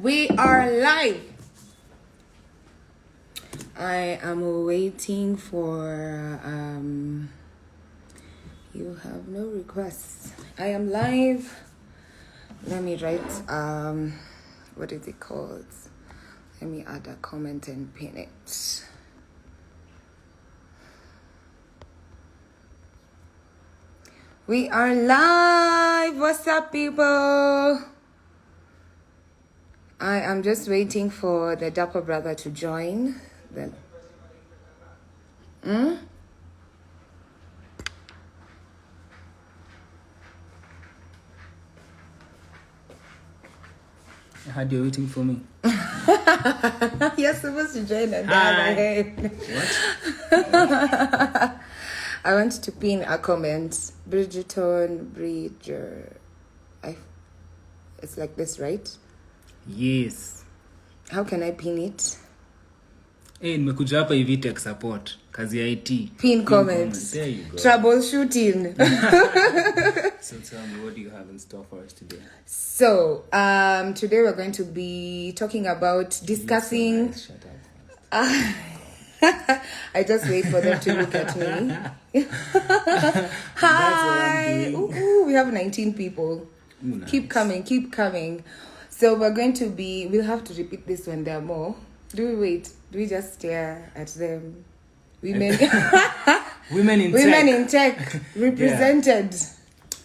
We are live. I am waiting for you have no requests. I am live. Let me write what is it called? Let me add a comment and pin it. We are live. What's up, people? I am just waiting for the Dapper brother to join. Then, I heard you're waiting for me. You're supposed to join on the other hand. What? I want to pin a comment. Bridgerton, it's like this, right? Yes. How can I pin it? Nimekuja hapa hivi tech support. Kazi ya IT. Pin comment. There you go. Troubleshooting. So tell me, what do you have in store for us today? So, today we're going to be talking about discussing... So nice. Shut up. I just wait for them to look at me. Hi. Ooh, we have 19 people. Ooh, nice. Keep coming. So we'll have to repeat this when there are more. Do we just stare at them? Women in tech represented. Yeah.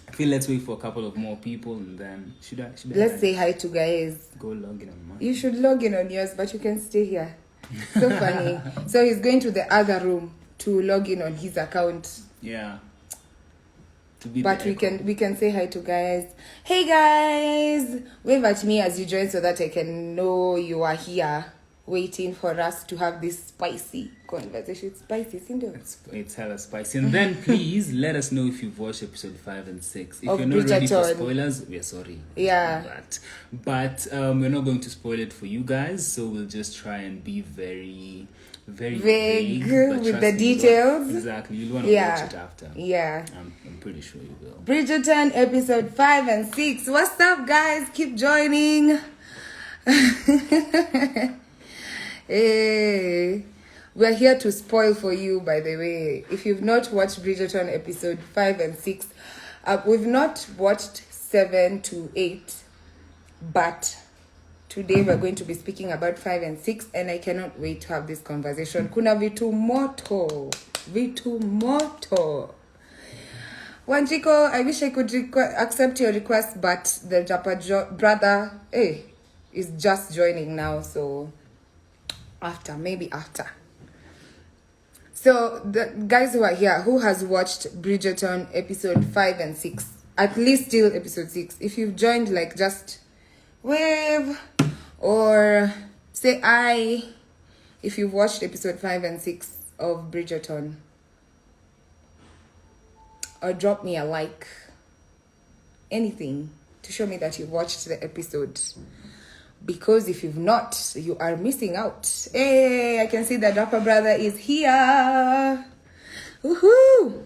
I feel let's wait for a couple of more people and then should I Let's say hi to guys. Go log in on mine. You should log in on yours, but you can stay here. So funny. So he's going to the other room to log in on his account. Yeah. But we can say hi to guys. Hey guys! Wave at me as you join so that I can know you are here, waiting for us to have this spicy conversation. It's spicy, isn't it? It's hella spicy. And then please let us know if you've watched episode 5 and 6. If Of you're not ready for Bridgerton. spoilers, we're sorry. Yeah. For that. But we're not going to spoil it for you guys, so we'll just try and be very, very Vague but with trust the me, details. Exactly. You'll want to Yeah. watch it after. Yeah. I'm pretty sure you will. Bridgerton episode 5 and 6. What's up, guys? Keep joining. Hey. We're here to spoil for you, by the way. If you've not watched Bridgerton episode 5 and 6, we've not watched 7 to 8, but today we're going to be speaking about 5 and 6, and I cannot wait to have this conversation. Kuna vitu moto. Wanjiko, I wish I could accept your request, but the Dapper brother is just joining now, so maybe after. So the guys who are here, who has watched Bridgerton episode 5 and 6, at least till episode 6, if you've joined, like, just wave or say I if you've watched episode 5 and 6 of Bridgerton, or drop me a like, anything to show me that you've watched the episode. Because if you've not, you are missing out. Hey, I can see that Dapper brother is here. Woohoo!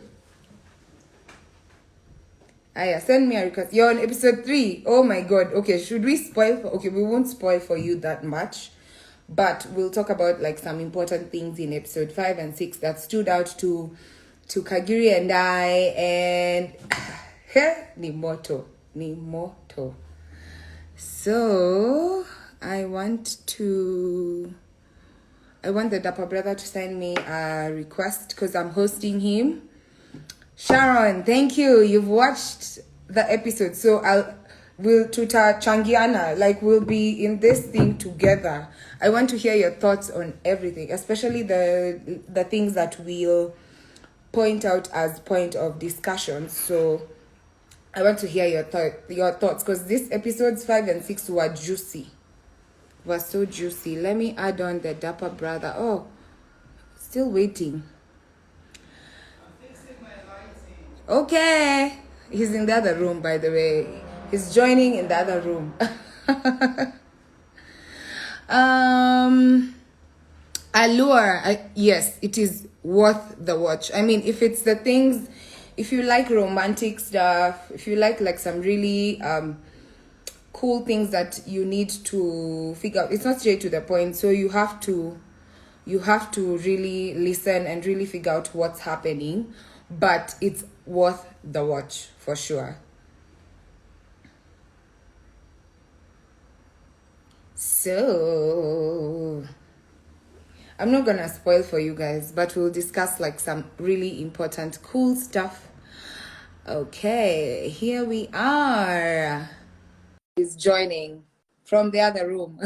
Aya, send me a request. You're on episode 3. Oh my god. Okay, should we spoil? Okay, we won't spoil for you that much. But we'll talk about like some important things in episode 5 and 6 that stood out to Kagiri and I. And ni moto. So I want the Dapper brother to send me a request because I'm hosting him. Sharon, thank you. You've watched the episode, so we'll tuta changiana, like we'll be in this thing together. I want to hear your thoughts on everything, especially the things that we'll point out as point of discussion. So I want to hear your thoughts because these episodes 5 and 6 were juicy. Were so juicy. Let me add on the Dapper brother. Oh, still waiting. Okay. He's in the other room, by the way. He's joining in the other room. Allure. Yes, it is worth the watch. I mean, if it's the things, if you like romantic stuff, if you like some really cool things that you need to figure out. It's not straight to the point, so you have to really listen and really figure out what's happening, but it's worth the watch for sure. So I'm not gonna spoil for you guys, but we'll discuss like some really important cool stuff. Okay, here we are. Is joining from the other room.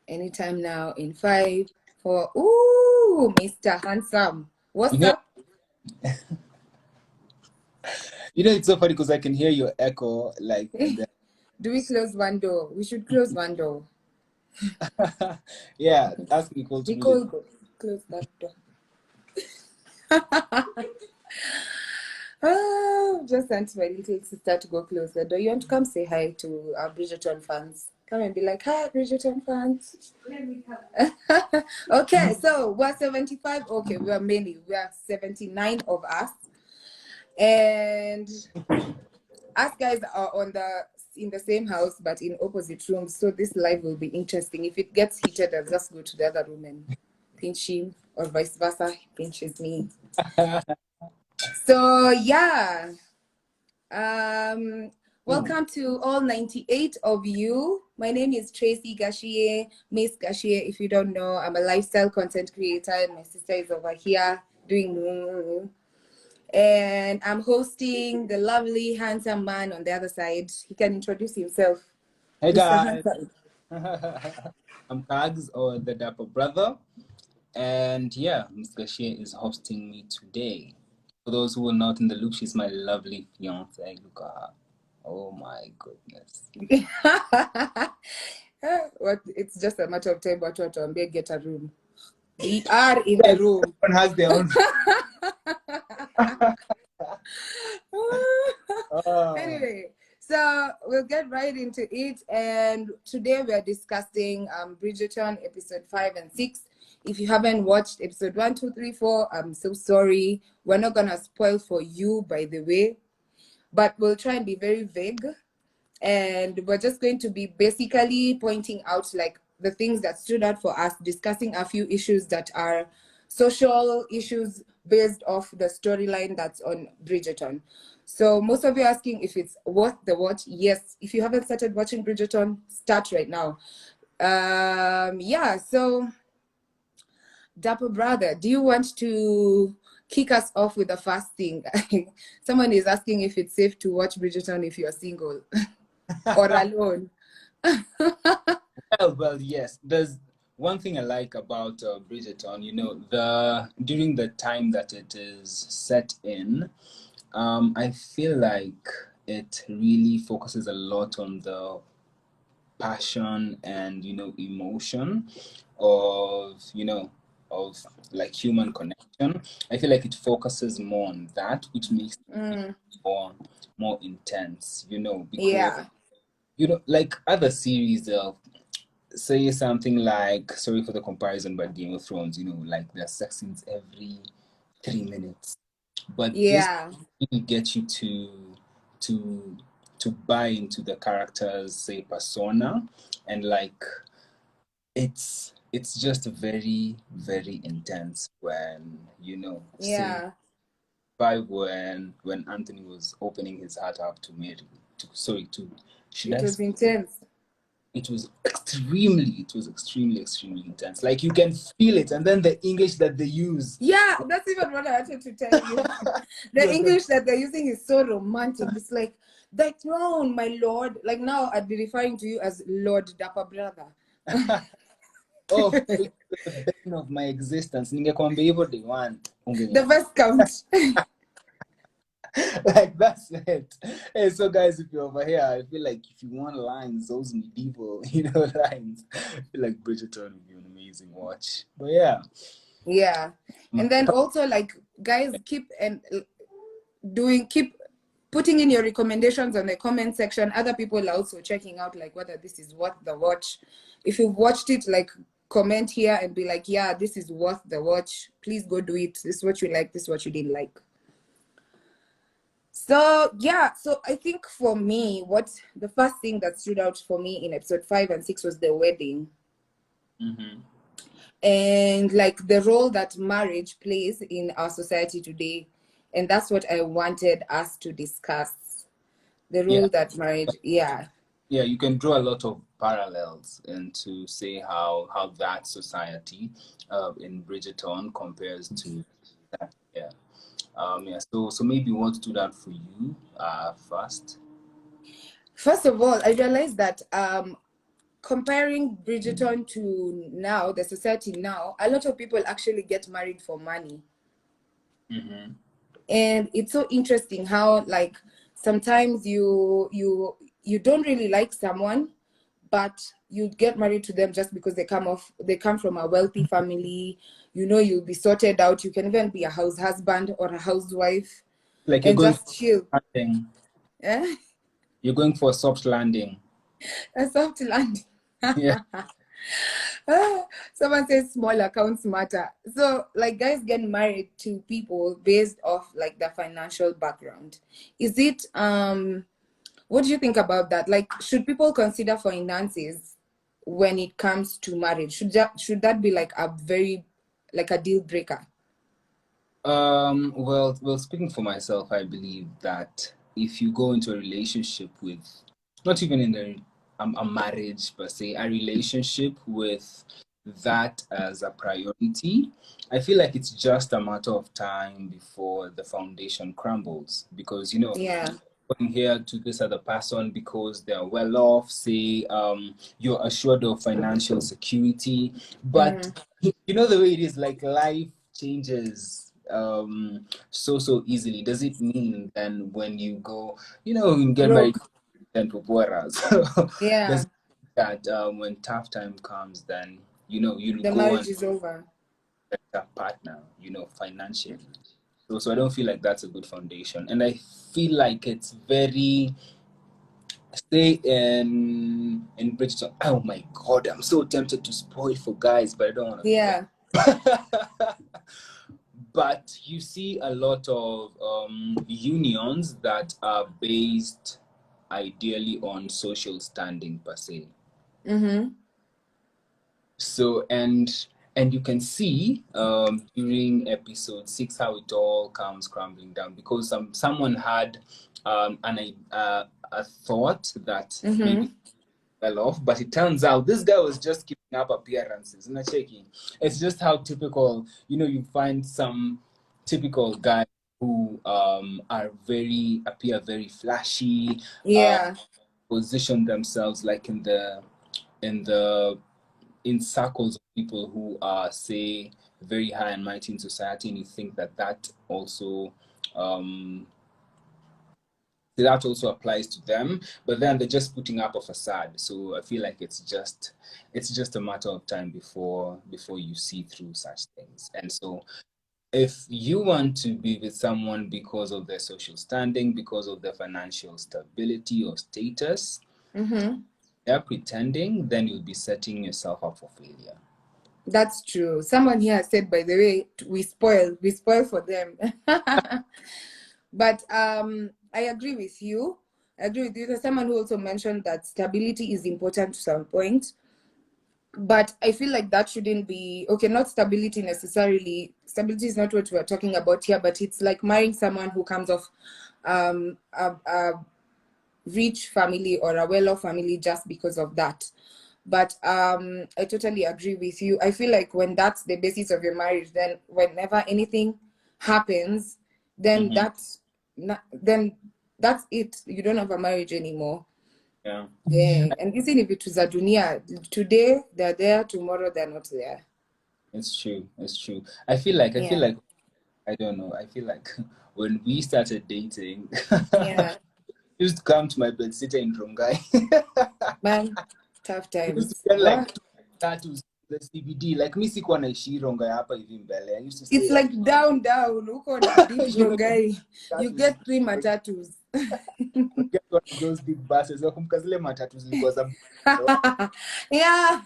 Anytime now in 5, 4. Ooh, Mr. Handsome. What's up? It's so funny because I can hear your echo, like, and then... Do we close one door? We should close one door. Yeah, ask Nicole to do Nicole, go close that door. Oh, just sent my little sister to go close the door. You want to come say hi to our Bridgerton fans? Come and be like, hi, Bridgerton fans. Okay, so we're 75. Okay, we are 79 of us. And us guys are in the same house, but in opposite rooms. So this live will be interesting. If it gets heated, I'll just go to the other room and pinch him, or vice versa, he pinches me. So yeah, welcome to all 98 of you. My name is Tracey Gachie, Miss Gachie. If you don't know, I'm a lifestyle content creator, and my sister is over here doing. And I'm hosting the lovely, handsome man on the other side. He can introduce himself. Hey Mr. guys, I'm Kags, or the Dapper Brother, and yeah, Ms. Gachie is hosting me today. For those who are not in the loop, she's my lovely fiance. Look at her. Oh my goodness. What? It's just a matter of time. But get a room. We are in the room. Everyone has their own. Anyway, so we'll get right into it, and today we are discussing Bridgerton episode 5 and 6. If you haven't watched episode 1, 2, 3, 4, I'm so sorry. We're not gonna spoil for you, by the way, but we'll try and be very vague, and we're just going to be basically pointing out like the things that stood out for us, discussing a few issues that are social issues based off the storyline that's on Bridgerton. So most of you are asking if it's worth the watch. Yes, if you haven't started watching Bridgerton, start right now. Yeah, so Dapper Brother, do you want to kick us off with the first thing? Someone is asking if it's safe to watch Bridgerton if you're single or alone. Well, yes. There's one thing I like about Bridgerton. During the time that it is set in, I feel like it really focuses a lot on the passion and emotion of like human connection. I feel like it focuses more on that, which makes it more intense. Because Yeah. like other series, say something like, sorry for the comparison, but Game of Thrones, like there's sex scenes every 3 minutes. But this Yeah. really gets you to buy into the character's, say, persona, and like it's just very, very intense when say Yeah. when Anthony was opening his heart up to Mary. It was intense. It was extremely, extremely intense. Like you can feel it, and then the English that they use. Yeah, that's even what I wanted to tell you. The English that they're using is so romantic. It's like, the throne, my lord. Like now I'd be referring to you as Lord Dapper Brother. Oh, it's the bane of my existence. Ningekwambia hivyo day one. The first count. Like that's it. Hey, so guys, if you're over here, I feel like if you want lines, those medieval, lines, I feel like Bridgerton would be an amazing watch. But yeah. Yeah. And then also like guys keep putting in your recommendations on the comment section. Other people are also checking out like whether this is worth the watch. If you've watched it, like comment here and be like, yeah, this is worth the watch. Please go do it. This is what you like, this is what you didn't like. So yeah, so I think for me, what the first thing that stood out for me in episode 5 and 6 was the wedding. Mm-hmm. And like the role that marriage plays in our society today. And that's what I wanted us to discuss. The Yeah. role that marriage, yeah. Yeah, you can draw a lot of parallels and to say how that society in Bridgerton compares to that. Yeah. Yeah. So maybe what stood out for you first? First of all, I realized that comparing Bridgerton to now, the society now, a lot of people actually get married for money. Mm-hmm. And it's so interesting how like sometimes you don't really like someone, but you get married to them just because they come from a wealthy family. You know, you'll be sorted out. You can even be a house husband or a housewife Like you're and going for just chill. landing. Eh? You're going for a soft landing. A soft landing. Yeah. Someone says small accounts matter. So, like, guys get married to people based off like their financial background. Is it what do you think about that? Like, should people consider finances when it comes to marriage? Should that be like a very like a deal breaker? Well, speaking for myself, I believe that if you go into a relationship with, not even in a marriage per se, a relationship with that as a priority, I feel like it's just a matter of time before the foundation crumbles. Because, Yeah. going here to this other person because they're well off, say, you're assured of financial security, but Mm-hmm. you know the way it is, like life changes so easily. Does it mean then when you go, you get married Broke. and pupuera? So Yeah. does that when tough time comes, then you'll The go marriage and is over. get a partner, financially. So I don't feel like that's a good foundation, and I feel like it's very, stay in Bridgerton. Oh my God, I'm so tempted to spoil for guys, but I don't want to do Yeah. that. But you see a lot of unions that are based ideally on social standing per se. Mm-hmm. So and you can see during episode 6 how it all comes crumbling down because someone had a thought that maybe Mm-hmm. well off, but it turns out this guy was just keeping up appearances. Not checking. It's just how typical, you find some typical guys who appear very flashy, uh, Yeah. position themselves like in the in circles of people who are, say, very high and mighty in society, and you think that also um, that also applies to them, but then they're just putting up a facade. So I feel like it's just a matter of time before you see through such things. And so if you want to be with someone because of their social standing, because of their financial stability or status, Mm-hmm. they're pretending, then you'll be setting yourself up for failure. That's true. Someone here said, by the way, we spoil for them. But I agree with you. I agree with you. There's someone who also mentioned that stability is important to some point. But I feel like that shouldn't be okay, not stability necessarily. Stability is not what we're talking about here, but it's like marrying someone who comes off a rich family or a well-off family just because of that. But I totally agree with you. I feel like when that's the basis of your marriage, then whenever anything happens, then Mm-hmm. then that's it. You don't have a marriage anymore. Yeah, Yeah. And even if it was a dunia, today they're there, tomorrow they're not there. it's true. It's true. I feel like Yeah. I don't know. I feel like when we started dating, Yeah. he used to come to my bed sitter in Rongai. Man, tough He used to times. get like What? two tattoos, the CBD. Like me sikuwa naishi Rongai hapa hivi mbele. I used to It's stay like down, down. Look on deep like Rongai. You tattoos. get three matatus. Get one of those big buses. Nakumbuka zile matatu zilikuwa za Yeah.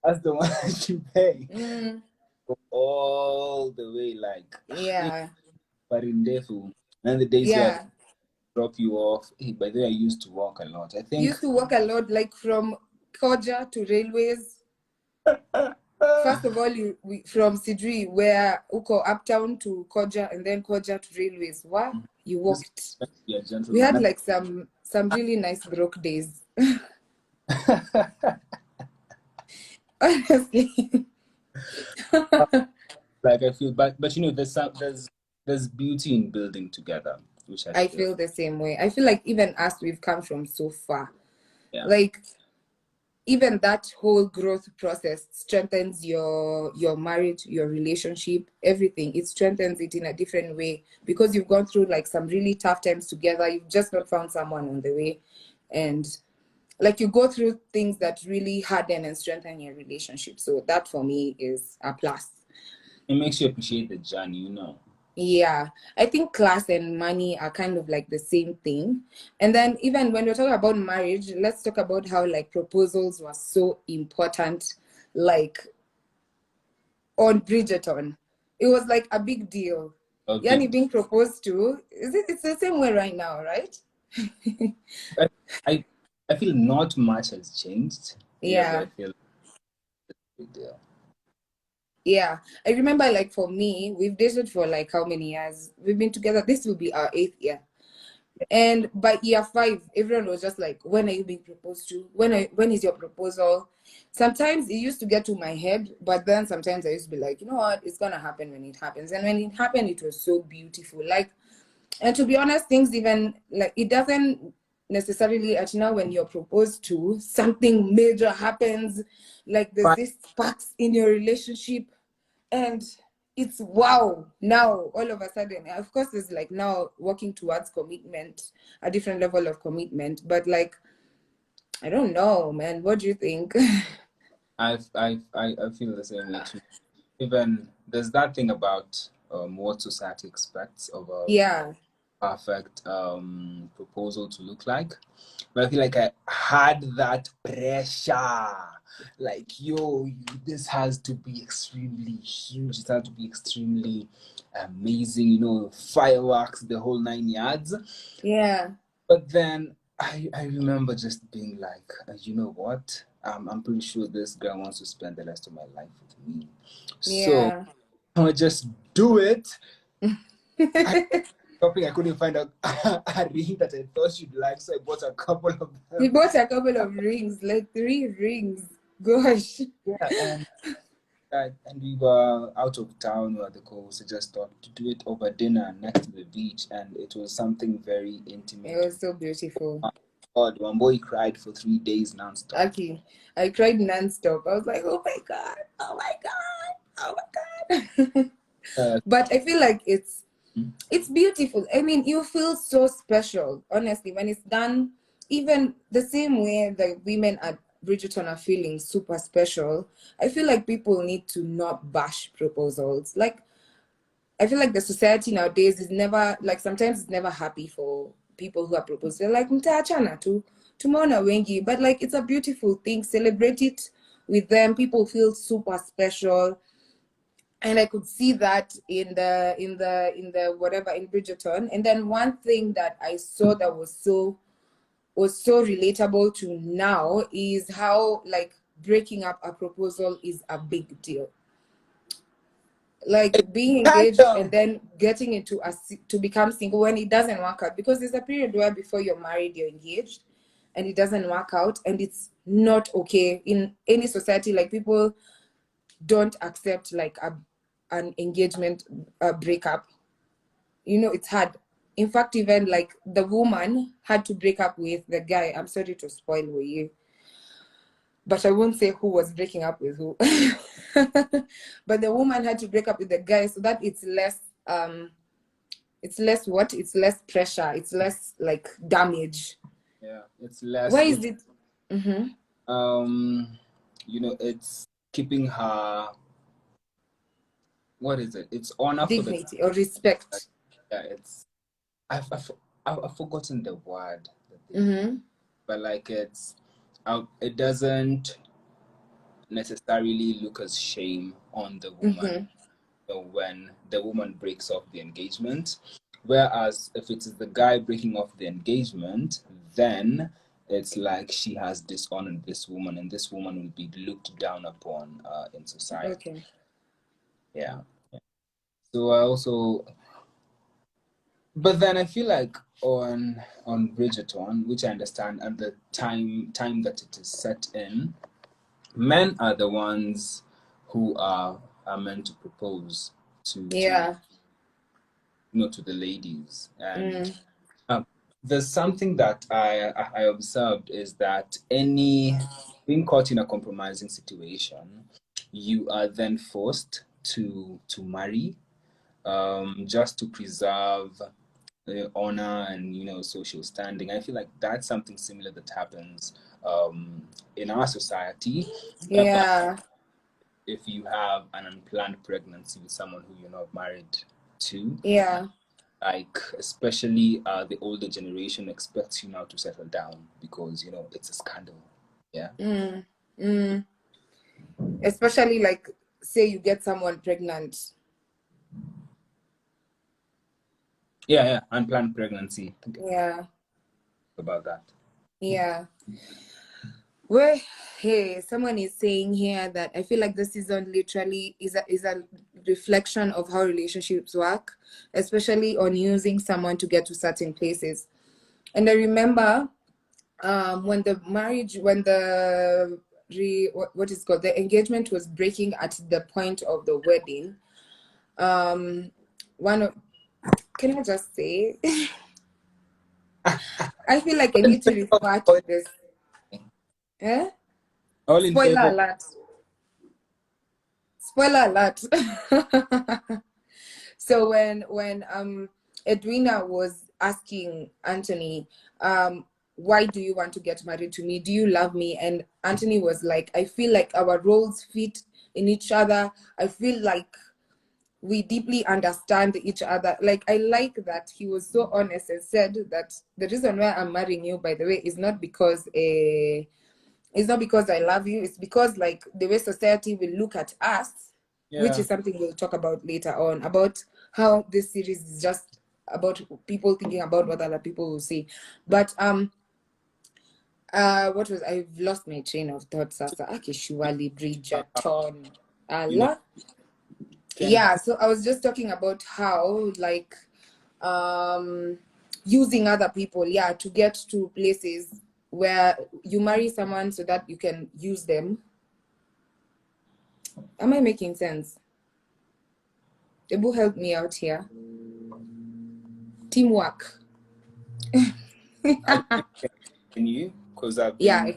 that's the one you pay. Mm, Go all the way like yeah. safari ndefu. And the days where I Yeah. drop you off. Hey, by the way, I used to walk a lot. I think Used to walk a lot, like from Koja to railways. First of all, from Sidri, where Uko uptown to Koja, and then Koja to railways. Wow, you this walked. must be a We had gentleman. like some really nice broke days. Honestly. Like I feel, but you know, there's beauty in building together, which I I feel. feel the same way. I feel like even us, we've come from so far. Yeah. Like even that whole growth process strengthens your marriage, your relationship, everything. It strengthens it in a different way because you've gone through like some really tough times together. You've just not found someone on the way, and like you go through things that really harden and strengthen your relationship. So that for me is a plus. It makes you appreciate the journey, you know. Yeah, I think class and money are kind of like the same thing. And then even when we're talking about marriage, let's talk about how like proposals were so important, like on Bridgerton. It was like a big deal. A Yani big. being proposed to, it's the same way right now, right? I, I I feel not much has changed. Yeah, but I Yeah. feel it's a big deal. Yeah, I remember like for me, we've dated for like how many years? We've been together. This will be our eighth year. And by year five, everyone was just like, when are you being proposed to? When is your proposal? Sometimes it used to get to my head, but then sometimes I used to be like, you know what, it's gonna happen when it happens. And when it happened, it was so beautiful. Like, and to be honest, things even like it doesn't necessarily at now when you're proposed to, something major happens, like there's But this sparks in your relationship and it's wow now all of a sudden. Of course there's like now working towards commitment, a different level of commitment, but like I don't know, man, what do you think? I feel the same way too. Even there's that thing about what society expects of a Yeah, perfect proposal to look like. But I feel like I had that pressure. Like, yo, this has to be extremely huge. It has to be extremely amazing, you know, fireworks, the whole 9 yards. yeah, But then I remember just being like, you know what? I'm pretty sure this girl wants to spend the rest of my life with me. So yeah. I'll just do it. I shopping, I couldn't find a ring that I thought she'd like, so I bought a couple of He them. bought a couple of rings, like 3 rings. Gosh. Yeah, and we were out of town or the coast. So just thought to do it over dinner next to the beach, and it was something very It intimate. was so beautiful. My God, one boy cried for 3 days nonstop. Aki, I cried nonstop. I was like, oh my God, oh my God, oh my God. Uh, But I feel like it's beautiful. I mean, you feel so special, honestly, when it's done. Even the same way the women at Bridgerton are feeling super special. I feel like people need to not bash proposals. Like, I feel like the society nowadays is never like sometimes it's never happy for people who are proposed. They're like mtaachana tu tumeona wengi, but like it's a beautiful thing. Celebrate it with them. People feel super special, and I could see that in the whatever in Bridgerton. And then one thing that I saw that was so relatable to now is how like breaking up a proposal is a big deal. Like it's being kind engaged and of. then getting into to become single when it doesn't work out, because there's a period where before you're married you're engaged and it doesn't work out, and it's not okay in any society. Like people don't accept like an engagement breakup. It's hard. In fact, even like the woman had to break up with the guy. I'm sorry to spoil for you, but I won't say who was breaking up with who. But the woman had to break up with the guy so that it's less pressure, it's less like damage. Yeah, it's less. Why is It's it? Mm-hmm. um, it's keeping her. What is it? It's honor for the. Dignity or respect. Yeah, it's. I've forgotten the word that they use, Mm-hmm. but like it doesn't necessarily look as shame on the woman Mm-hmm. when the woman breaks off the engagement. Whereas if it is the guy breaking off the engagement, then it's like she has dishonored this woman, and this woman will be looked down upon in society. Okay. Yeah. So I also, but then I feel like on Bridgerton, which I understand, at the time that it is set in, men are the ones who are meant to propose to Yeah. to the ladies. And Mm. there's something that I observed is that any being caught in a compromising situation, you are then forced to marry, just to preserve honor and social standing. I feel like that's something similar that happens in our society. But Yeah. if you have an unplanned pregnancy with someone who you're not married to, Yeah. like especially the older generation expects you now to settle down because it's a scandal. Yeah. Mm. Mm. Especially like, say you get someone pregnant. Yeah, unplanned pregnancy. Think Yeah. about that. Yeah. Well, hey, someone is saying here that I feel like this season literally is a reflection of how relationships work, especially on using someone to get to certain places. And I remember when the marriage, when the what is called, the engagement was breaking at the point of the wedding. One of, can I just say, I feel like I All in need to favor, refer to this. Eh? all in Spoiler favor. alert. Spoiler alert. So when Edwina was asking Anthony, why do you want to get married to me? Do you love me? And Anthony was like, I feel like our roles fit in each other. I feel like we deeply understand each other. Like, I like that he was so honest and said that the reason why I'm marrying you, by the way, is not because it's not because I love you. It's because like the way society will look at us, which Yeah. is something we'll talk about later on, about how this series is just about people thinking about what other people will say. But what was, I've lost my train of thought. Sasa Akishuali Bridgerton. You know, Allah. can Yeah, so I was just talking about how like um using other people, yeah, to get to places where you marry someone so that you can use them. Am I making sense? Ebu, help me out here. Teamwork. I can you? Because I've Yeah, been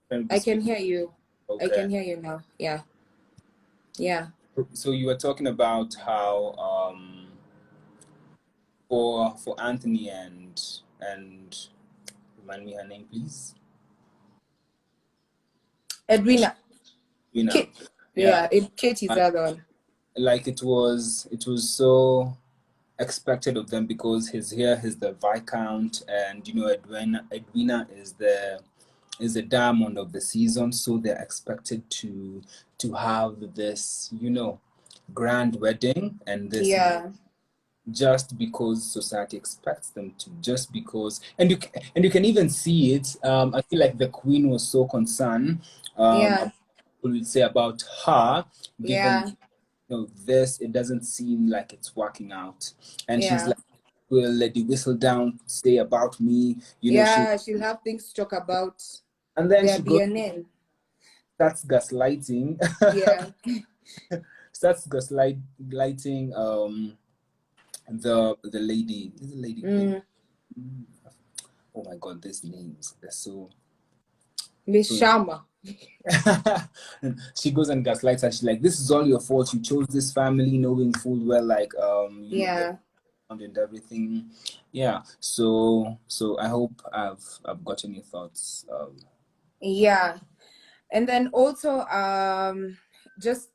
trying to I speak. can hear you. I Okay. can hear you now. Yeah. Yeah. So you were talking about how for Anthony and remind me her name, please. Edwina. Know. Kate. Yeah. Yeah, Kate is And the other one. like it was so expected of them because he's the Viscount, and Edwina is the diamond of the season, so they're expected to have this grand wedding, and this Yeah. just because society expects them to, just because, and you can even see it. I feel like the queen was so concerned Yeah. people would say about her, given Yeah. this, it doesn't seem like it's working out, and she's Yeah. like, will let the whistle down say about me, she, Yeah. She'll have things to talk about. and then Their she goes, DNA. starts gaslighting, Yeah. starts gaslighting the lady, is the lady queen. Mm. Oh my god, these names, they're Miss so Sharma. she goes and gaslights her. She's like, this is all your fault, you chose this family knowing full well, like the Yeah. and everything. Yeah, so I hope I've gotten your thoughts. Yeah. And then also just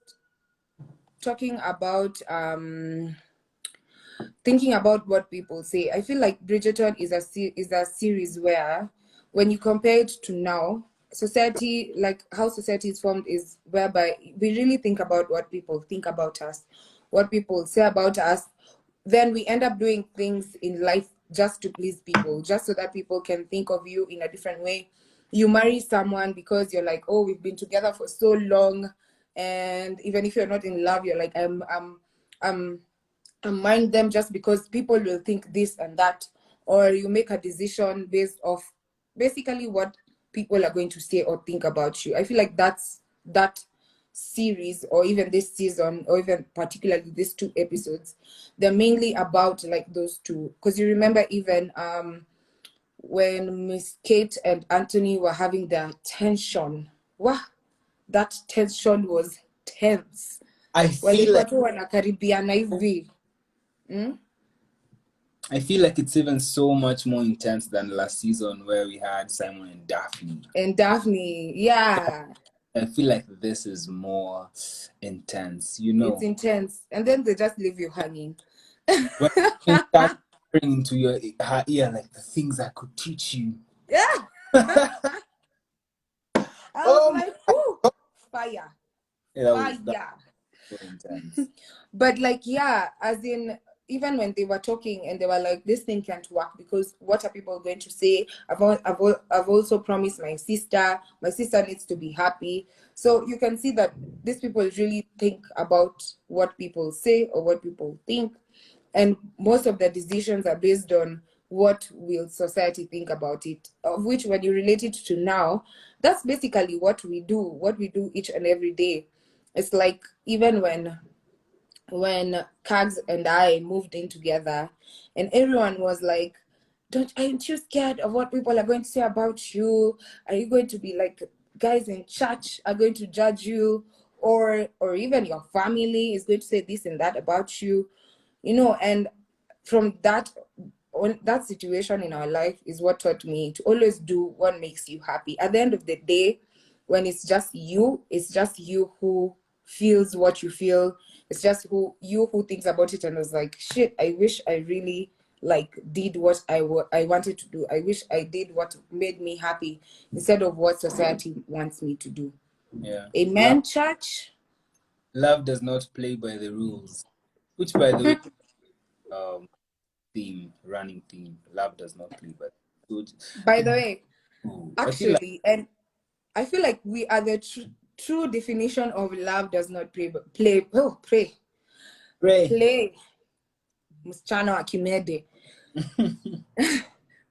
talking about thinking about what people say. I feel like Bridgerton is a series where, when you compare it to now, society, like how society is formed, is whereby we really think about what people think about us, what people say about us, then we end up doing things in life just to please people, just so that people can think of you in a different way. You marry someone because you're like, oh, we've been together for so long, and even if you're not in love, you're like, I'm mind them just because people will think this and that, or you make a decision based off basically what people are going to say or think about you. I feel like that series, or even this season, or even particularly these 2 episodes, they're mainly about like those two. Because you remember even when Miss Kate and Anthony were having their tension. Wow, that tension was tense. I feel Walikuwa like tu wanakaribiana hivi. I feel like it's even so much more intense than last season where we had Simon and Daphne. And Daphne, yeah, I feel like this is more intense, it's intense. And then they just leave you hanging. When you start bringing into her ear like the things I could teach you. Yeah. I was Oh, like, whoo, fire, that fire. was so intense. But like, yeah, as in, even when they were talking and they were like, this thing can't work because what are people going to say? I've also promised my sister needs to be happy. So you can see that these people really think about what people say or what people think. And most of the decisions are based on what will society think about it, of which when you relate it to now, that's basically what we do each and every day. It's like even when Kags and I moved in together, and everyone was like, aren't you scared of what people are going to say about you? Are you going to be like, guys in church are going to judge you, or even your family is going to say this and that about you, and from that situation in our life is what taught me to always do what makes you happy. At the end of the day, when it's just you who feels what you feel. It's just who thinks about it and was like, shit, I wish I really like did what I wanted to do. I wish I did what made me happy instead of what society wants me to do. Yeah. Amen, church. Love does not play by the rules. Which by the way, running theme. Love does not play by the rules. By the way, I feel like actually, and I feel like we are the true definition of love does not Ray. play msichana wa kimede.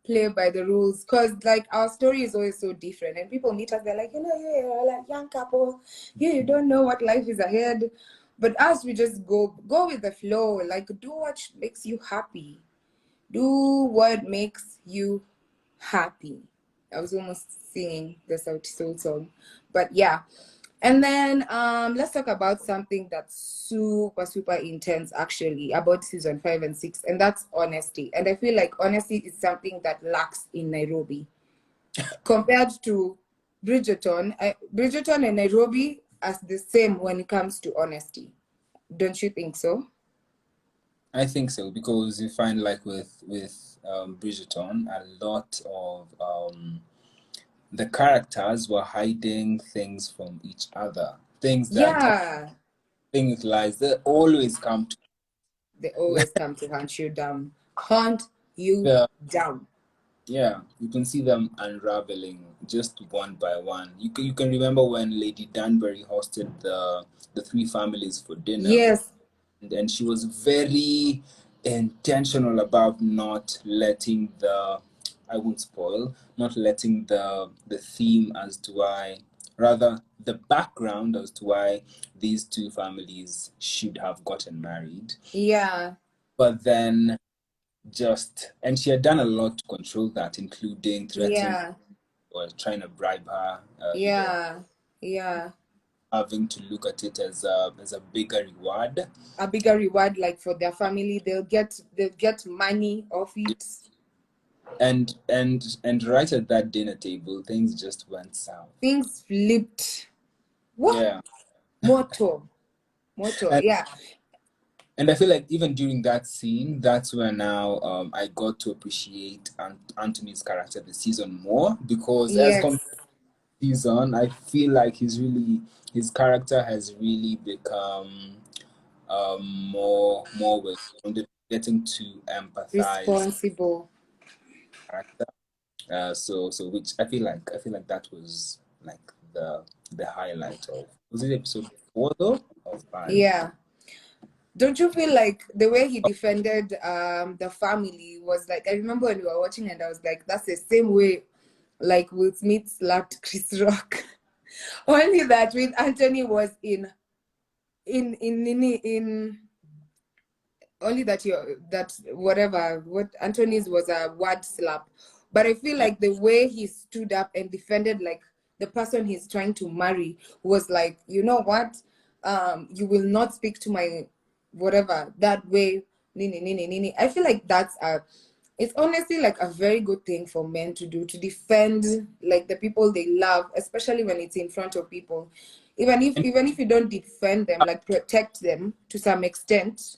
Play by the rules, because like our story is always so different, and people meet us, they're like, you're like young couple, you don't know what life is ahead. But us, we just go with the flow, like do what makes you happy. Do what makes you happy. I was almost singing the Sauti Soul song. But yeah. And then let's talk about something that's super, super intense actually about season 5 and 6, and that's honesty. And I feel like honesty is something that lacks in Nairobi. Compared to Bridgerton, Bridgerton and Nairobi are the same when it comes to honesty. Don't you think so? I think so because you find like with Bridgerton, a lot of the characters were hiding things from each other. Yeah. Things lies they always come to They always come to hunt you down. Hunt you yeah, down. yeah. You can see them unraveling just one by one. You can remember when Lady Danbury hosted the three families for dinner, Yes. and she was very intentional about not letting I won't spoil, not letting the theme as to why, rather the background as to why these two families should have gotten married. Yeah. But then and she had done a lot to control that, including threatening Yeah. or trying to bribe her, Yeah. Yeah. having to look at it as a bigger reward. A bigger reward, like for their family, they'll get money off it. And right at that dinner table, things just went south. Things flipped. What? Yeah. Motor. And Yeah. and I feel like even during that scene, that's where now I got to appreciate Anthony's character this season more because as Yes. compared to season, I feel like his character has really become more well-rounded. getting to empathize Responsible. character. So which I feel like that was like the highlight of, was it episode 4 though, or 5? Yeah. Don't you feel like the way he defended the family was like, I remember when we were watching and I was like, that's the same way like Will Smith slapped Chris Rock. Only that with Anthony was in only that you that whatever what Anthony's was a word slap. But I feel Yeah. like the way he stood up and defended like the person he's trying to marry was like, you know what? You will not speak to my whatever that way. Nini, nini, nini. I feel like that's a it's honestly like a very good thing for men to do, to defend like the people they love, especially when it's in front of people. And Even if you don't defend them, like protect them to some extent,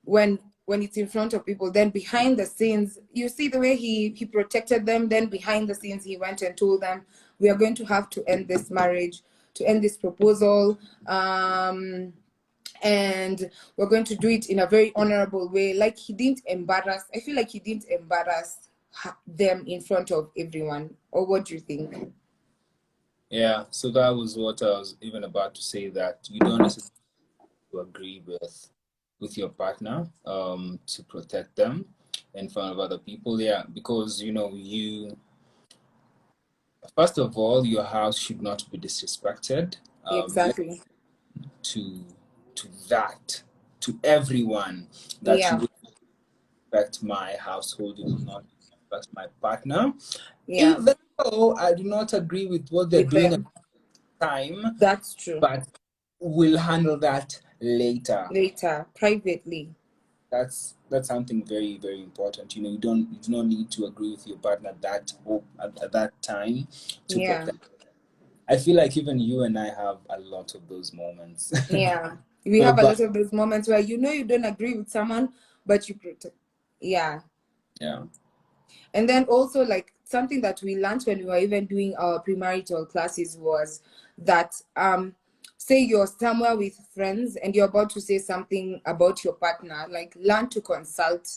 when it's in front of people, then behind the scenes you see the way he protected them. Then behind the scenes he went and told them, we are going to have to end this marriage, to end this proposal, and we're going to do it in a very honorable way. Like he didn't embarrass, I feel like he didn't embarrass them in front of everyone. Or what do you think? yeah, so that was what I was even about to say, that you don't necessarily agree with your partner to protect them in front of other people. Yeah, because you, first of all, your house should not be disrespected. Exactly. To that, to everyone, that you Yeah. will respect my household, you will not respect my partner, Yeah. even though I do not agree with what they're With doing at them. the time, That's true. but we'll handle that later. Later, privately. That's something very, very important. You do not need to agree with your partner at that time to Yeah. protect. I feel like even you and I have a lot of those moments. Yeah, we have a Whereby, lot of those moments where you know you don't agree with someone, but you protect. Yeah. yeah. And then also like something that we learned when we were even doing our premarital classes was that say you're somewhere with friends and you're about to say something about your partner, like learn to consult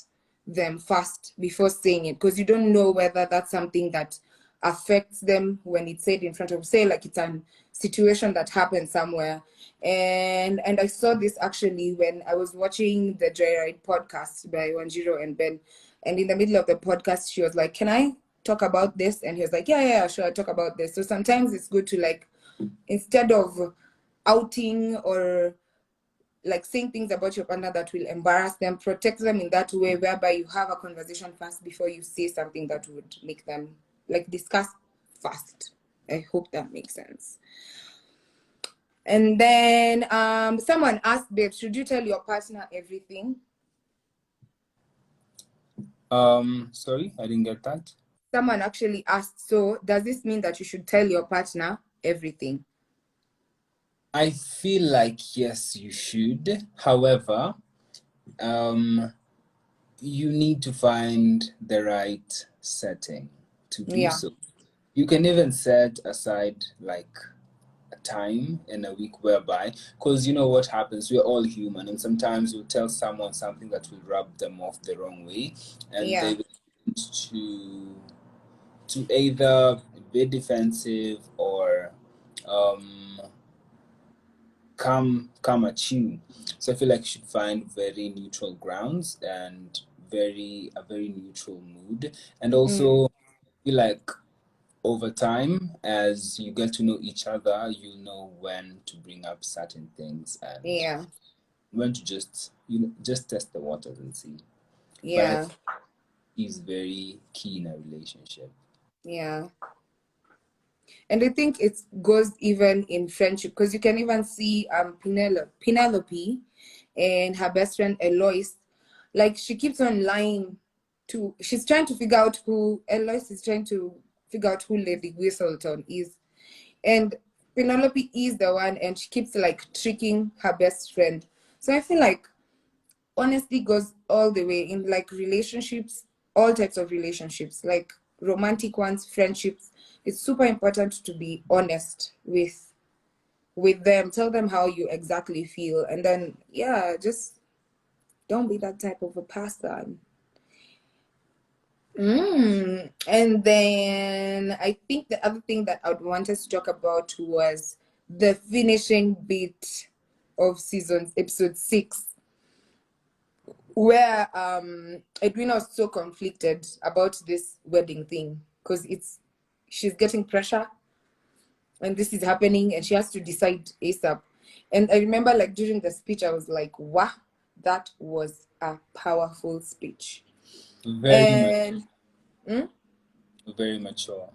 them first before saying it, because you don't know whether that's something that affects them when it's said in front of, say like it's a situation that happened somewhere. And I saw this actually when I was watching the Joyride podcast by Wanjiro and Ben, and in the middle of the podcast she was like, can I talk about this? And he was like, yeah, sure, I'll talk about this. So sometimes it's good to like, instead of outing or like saying things about your partner that will embarrass them, protect them in that way whereby you have a conversation first before you say something that would make them like discuss first. I hope that makes sense. And then someone asked, babe, should you tell your partner everything? Sorry, I didn't get that. Someone actually asked, so does this mean that you should tell your partner everything? I feel like yes, you should. However, um, you need to find the right setting to do Yeah. so. You can even set aside like a time in a week whereby, because you know what happens, we're all human, and sometimes you'll tell someone something that will rub them off the wrong way, and they Yeah. will tend to either be defensive or um come at you. So I feel like you should find very neutral grounds and a very neutral mood. And Mm. also feel like over time, as you get to know each other, you'll know when to bring up certain things and Yeah. when to just test the waters and see. But I Yeah. think he's very key in a relationship. Yeah. And I think it goes even in friendship, because you can even see Penelope and her best friend Eloise, like she keeps on lying to, she's trying to figure out who, Eloise is trying to figure out who Lady Whistleton is. And Penelope is the one, and she keeps like tricking her best friend. So I feel like honesty goes all the way in like relationships, all types of relationships, like romantic ones, friendships. It's super important to be honest with them. Tell them how you exactly feel, and then yeah, just Don't be that type of a person. And then I think the other thing that I would want us to talk about was the finishing bit of episode 6, where Edwina was so conflicted about this wedding thing because she's getting pressure and this is happening and she has to decide ASAP. And I remember like during the speech I was like, wow, that was a powerful speech. Very much, And very mature.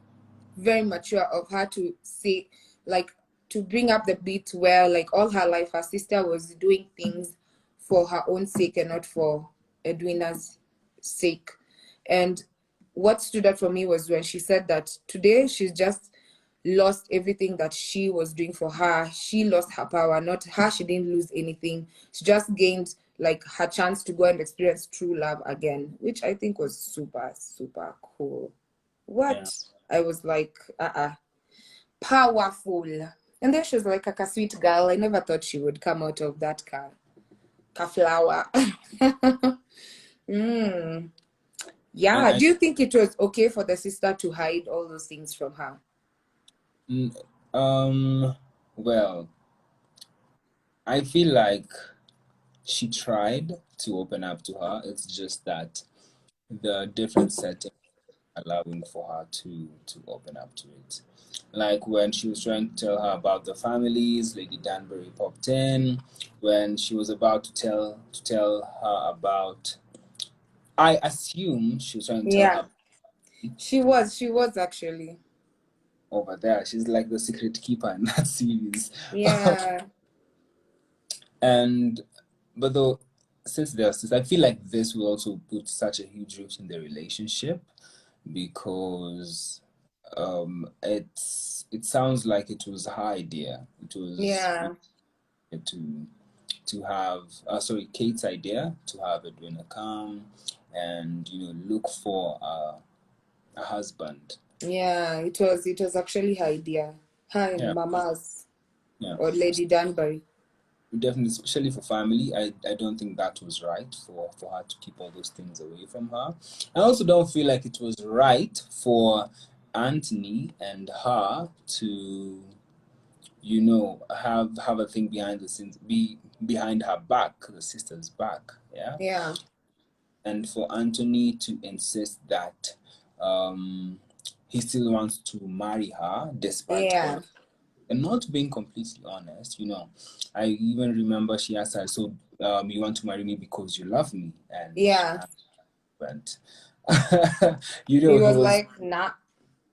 very mature of her to say, like, to bring up the bit where like all her life her sister was doing things for her own sake and not for Edwina's sake. And what stood out for me was when she said that today she's just lost everything that she was doing for her. She lost her power, not her. She didn't lose anything. She just gained like her chance to go and experience true love again, which I think was super, super cool. Yeah. What? I was like, powerful. And then she was like a sweet girl. I never thought she would come out of that flower. Yeah. And Do you think it was okay for the sister to hide all those things from her? well, I feel like she tried to open up to her. It's just that the different setting allowing for her to open up to it. Like when she was trying to tell her about the families, Lady Danbury popped in. When she was about to tell her about, I assume she was trying to tell Yeah. her She was actually. over there. She's like the secret keeper in that series. Yeah. And but though since I feel like this will also put such a huge root in the relationship because it sounds like it was her idea. It was Yeah. to have Kate's idea to have Edwina come and look for a husband. Yeah. It was actually her idea. Her and Yeah, Mama's yeah. or Lady Danbury. Definitely, especially for family, I don't think that was right for her to keep all those things away from her. I also don't feel like it was right for Anthony and her to, have a thing behind the scenes, be behind her back, the sister's back, yeah. Yeah. And for Anthony to insist that he still wants to marry her despite all Yeah. of, and not being completely honest, I even remember she asked her, so you want to marry me because you love me? And Yeah. went, He he was was like, nah.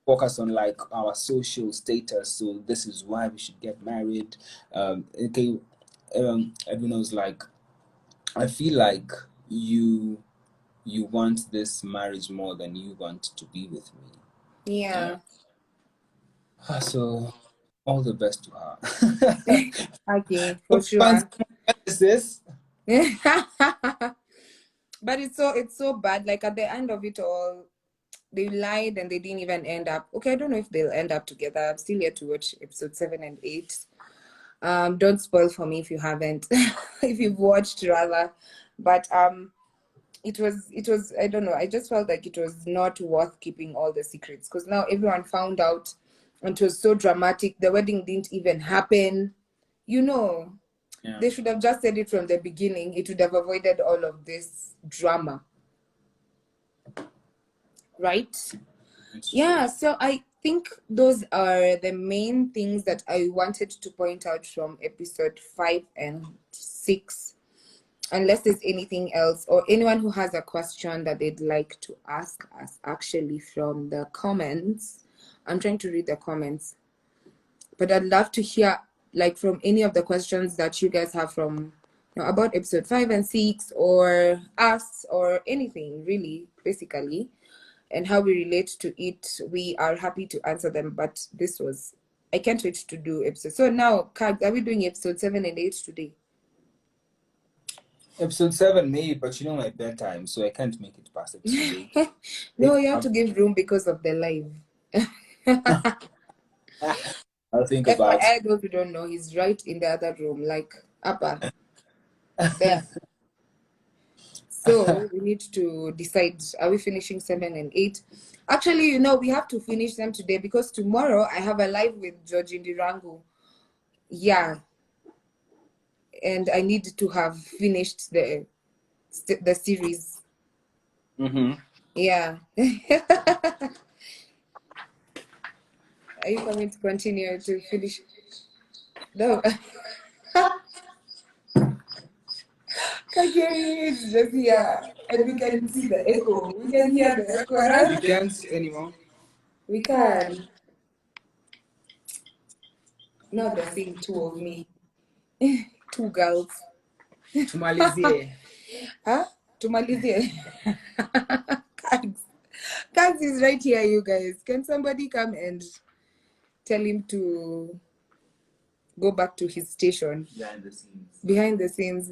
focused on like our social status, so this is why we should get married. Okay, Edwina was like, I feel like you want this marriage more than you want to be with me. Yeah. Yeah. So all the best to her. Okay, for Hope you find sure. someone sis. But it's so bad. Like at the end of it all, they lied and they didn't even end up. Okay, I don't know if they'll end up together. I'm still yet to watch episode 7 and 8. Don't spoil for me if you haven't, if you've watched rather. But it was I don't know. I just felt like it was not worth keeping all the secrets because now everyone found out, and it was so dramatic. The wedding didn't even happen. You know, Yeah, they should have just said it from the beginning. It would have avoided all of this drama, right? it's true. Yeah, so I think those are the main things that I wanted to point out from episode 5 and 6. Unless there's anything else or anyone who has a question that they'd like to ask us actually from the comments. I'm trying to read the comments, but I'd love to hear like from any of the questions that you guys have from about episode 5 and 6 or us or anything really, basically, and how we relate to it. We are happy to answer them, but I can't wait to do episode. So now, Kag, are we doing episode 7 and 8 today? Episode 7 maybe, but my bedtime, so I can't make it past episode 8. No, you have to give room because of the live. I'll think about FYI, those who don't know, he's right in the other room, like upper there. So we need to decide, are we finishing 7 and 8? Actually, we have to finish them today because tomorrow I have a live with George Indirangu. Yeah. And I need to have finished the series. Yeah. Are you coming to continue to finish? No. Kageri is just here. And we can see the echo. We can hear the echo, right? We can't anymore. We can. Now they're seeing two of me. Two girls. Tumalizie. Huh? Tumalizie. Kags is right here, you guys. Can somebody come and tell him to go back to his station? Behind the scenes.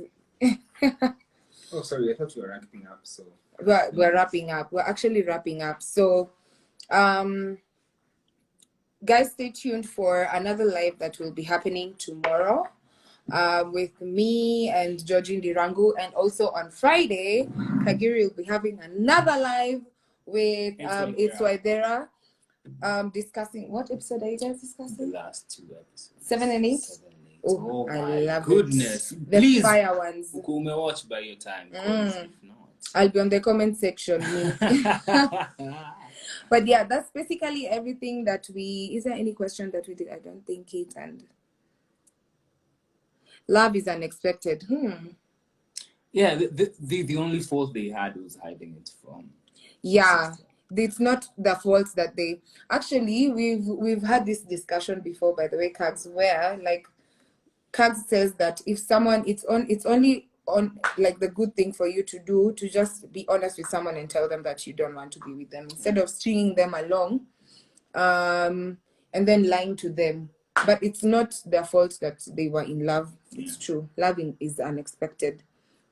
Oh, sorry. I thought you were wrapping up. So we're wrapping up. We're actually wrapping up. So, guys, stay tuned for another live that will be happening tomorrow. With me and Georgie Ndirangu, and also on Friday, Kagiri will be having another live with Itswaidera. Discussing what episode are you guys discussing? The last 2 episodes. 7 and 8? 7 and 8. Oh, I love goodness. it. The Please, fire ones. You may watch by your time. If not, I'll be on the comment section. But yeah, that's basically everything that is there any question that we did? I don't think it. And love is unexpected. Yeah, the only fault they had was hiding it from. Yeah, it's not the fault that they actually we've had this discussion before, by the way, Kags, where like Kags says that if someone it's only on like the good thing for you to do to just be honest with someone and tell them that you don't want to be with them instead of stringing them along and then lying to them. But it's not their fault that they were in love. It's true. Loving is unexpected.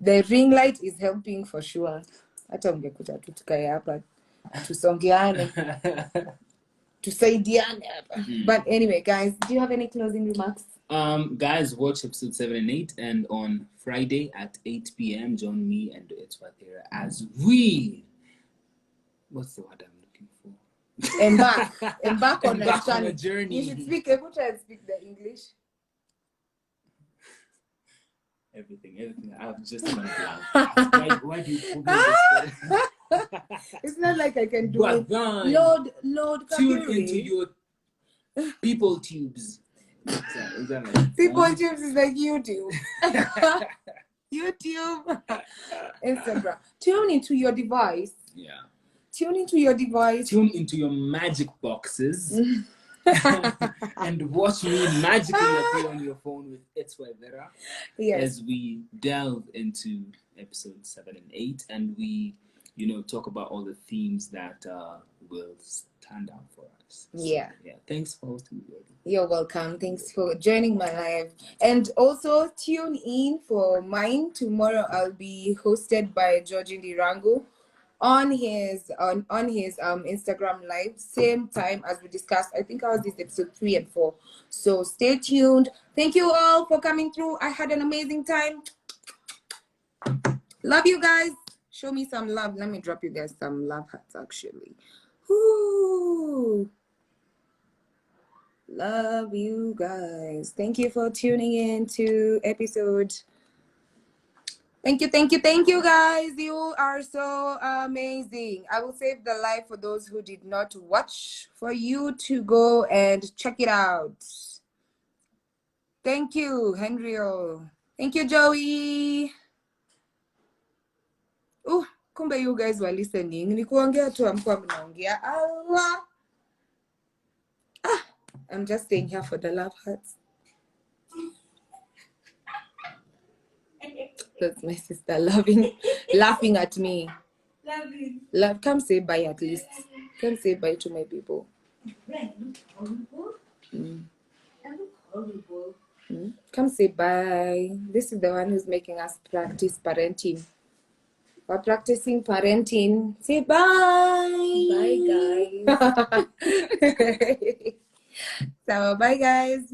The ring light is helping for sure. Hata ungekuja tu tukae hapa tusongeane tusaidiane hapa. But anyway, guys, do you have any closing remarks? Guys, watch episode 7 and 8, and on Friday at 8 p.m. join me and Etswatera as we what's the word I'm looking for? Embark on a journey. You should speak. Able to speak the English. Everything. I've just gone blank. Why do you put me this? It's not like I can do it. Lord, tune into your people tubes. Is that like people tubes is like YouTube. YouTube, Instagram. Tune into your device. Yeah. Tune into your device. Tune into your magic boxes. And watch me magically appear on your phone with Etswatera. Yes. As we delve into episode 7 and 8, and we, talk about all the themes that will stand out for us. Yeah. So, thanks for hosting me. You're welcome. Thanks for joining my live. And also tune in for mine. Tomorrow I'll be hosted by George Ndirangu on his Instagram live, same time as we discussed. I think I was this episode 3 and 4. So stay tuned. Thank you all for coming through. I had an amazing time. Love you guys. Show me some love. Let me drop you guys some love hearts actually. Woo. Love you guys. Thank you for tuning in to episode. Thank you guys. You are so amazing. I will save the live for those who did not watch for you to go and check it out. Thank you, Henrio. Thank you, Joey. Oh, kumbe you guys were listening. Nikuongea tu amkuwa mnaongea. Allah. I'm just staying here for the love hearts. That's my sister laughing at me. Love, come say bye at least. Come say bye to my people. Come say bye. This is the one who's making us practice parenting. We're practicing parenting. Say bye. Bye, guys. So, bye, guys.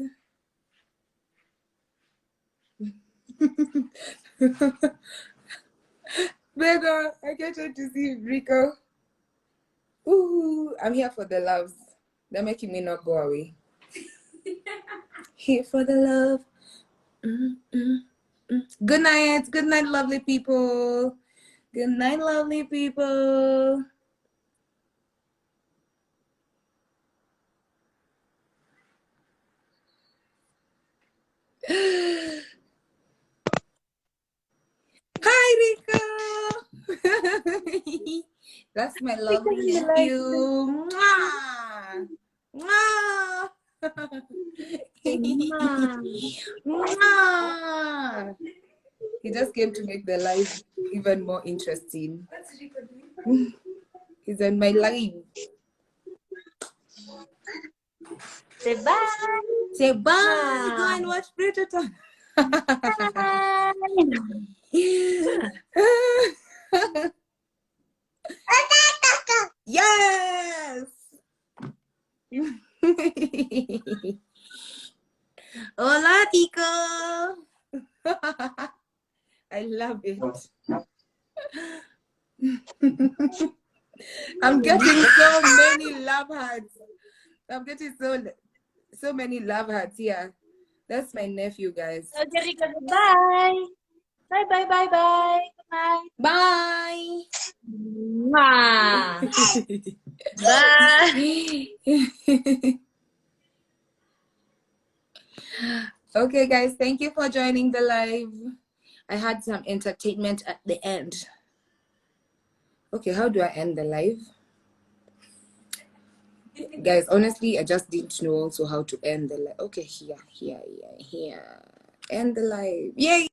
Bego, I can't wait to see Rico. Ooh, I'm here for the loves. They're making me not go away. Here for the love. Good night. Good night, lovely people. Good night, lovely people. Hi, Rico. That's my lovely nephew. Mwah. Mwah. Mwah. He just came to make the live even more interesting. He's on my live. Say bye. Say bye. Go and watch Bridgerton. Yes. Hola, Tico. I love it. I'm getting so many love hearts. I'm getting so many love hearts here. That's my nephew, guys. So, Jerica, goodbye. Bye, bye, bye, bye. Good night. Bye. Mwah. Bye. Okay, guys, thank you for joining the live. I had some entertainment at the end. Okay, how do I end the live? Guys, honestly, I just didn't know also how to end the live. Okay, here. End the live. Yay!